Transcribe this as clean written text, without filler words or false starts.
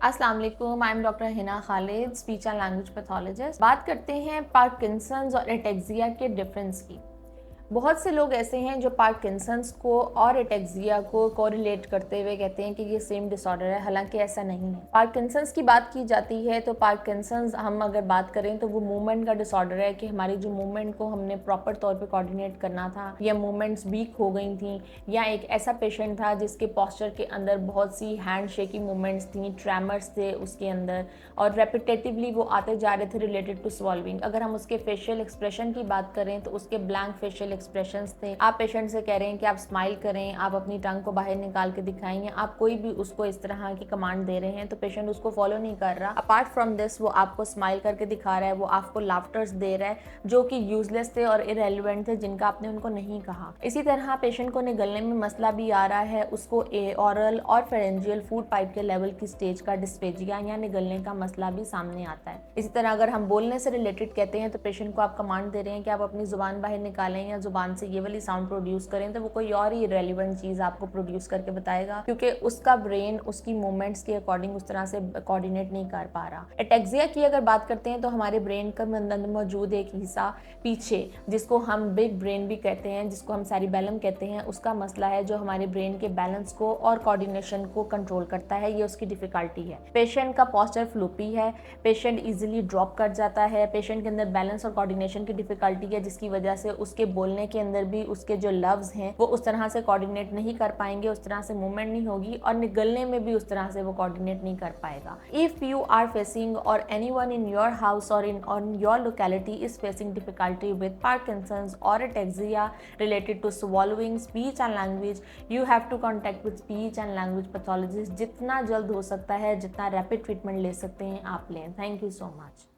अस्सलाम वालेकुम, I am doctor Hina Khalid, speech and language pathologist. बात करते हैं पार्किंसंस और एटेक्सिया के डिफरेंस की। बहुत से लोग ऐसे हैं जो पार्किंसंस को और एटेक्सिया को कोरिलेट करते हुए कहते हैं कि ये सेम डिसऑर्डर है, हालांकि ऐसा नहीं है। पार्किंसंस की बात की जाती है तो पार्किंसंस हम अगर बात करें तो वो मूवमेंट का डिसऑर्डर है कि हमारी जो मूवमेंट को हमने प्रॉपर तौर पे कोऑर्डिनेट करना था या मूवमेंट्स वीक हो गई थी, या एक ऐसा पेशेंट था जिसके पॉस्चर के अंदर बहुत सी हैंड शेकी मूवमेंट्स थी, ट्रैमर्स थे उसके अंदर और रेपिटेटिवली वो आते जा रहे थे रिलेटेड टू स्वॉल्विंग। अगर हम उसके फेशियल एक्सप्रेशन की बात करें तो उसके ब्लैंक फेशियल एक्सप्रेशंस थे। आप पेशेंट से कह रहे हैं कि आप स्माइल करें, आप अपनी टंग को बाहर निकाल के दिखाएं, आप कोई भी उसको इस तरह की कमांड दे रहे हैं तो पेशेंट उसको फॉलो नहीं कर रहा। अपार्ट फ्रॉम दिस वो आपको स्माइल करके दिखा रहा है, वो आपको लाफ्टर्स दे रहा है जो कि यूजलेस थे और इरेलीवेंट थे, जिनका आपने उनको नहीं कहा। इसी तरह पेशेंट को निगलने में मसला भी आ रहा है, उसको ओरल और फेरेंजियल फूड पाइप के लेवल की स्टेज का डिस्पेजिया या निगलने का मसला भी सामने आता है। इसी तरह अगर हम बोलने से रिलेटेड कहते हैं तो पेशेंट को आप कमांड दे रहे हैं कि आप अपनी जुबान बाहर निकालें या जुबान से ये वाली साउंड प्रोड्यूस करें, तो वो कोई और ही इरेलीवेंट चीज आपको प्रोड्यूस करके बताएगा, क्योंकि उसका ब्रेन उसकी मूवमेंट्स के अकॉर्डिंग उस तरह से कोऑर्डिनेट नहीं कर पा रहा। एटेक्सिया की अगर बात करते हैं तो हमारे ब्रेन का अंदर मौजूद एक हिस्सा पीछे, जिसको हम बिग ब्रेन भी कहते हैं, जिसको हम सेरिबेलम कहते हैं, उसका मसला है जो हमारे ब्रेन के बैलेंस को और कोऑर्डिनेशन को कंट्रोल करता है। ये उसकी डिफिकल्टी है। पेशेंट का पोस्चर फ्लूपी है, पेशेंट इजीली ड्रॉप कर जाता है, पेशेंट के अंदर बैलेंस और कोऑर्डिनेशन की डिफिकल्टी है, जिसकी वजह से उसके बोलने के अंदर भी उसके जो लव्स हैं वो उस तरह से कोऑर्डिनेट नहीं कर पाएंगे, उस तरह से मूवमेंट नहीं होगी और निगलने में भी उस तरह से वो कोऑर्डिनेट नहीं कर पाएगा। इफ यू आर फेसिंग और एनीवन इन योर हाउस और in on your locality is facing difficulty with Parkinson's और ataxia related to swallowing, speech and language, you have to contact with speech and language pathologist। जितना जल्द हो सकता है, जितना rapid treatment ले सकते हैं आप लें। Thank you so much.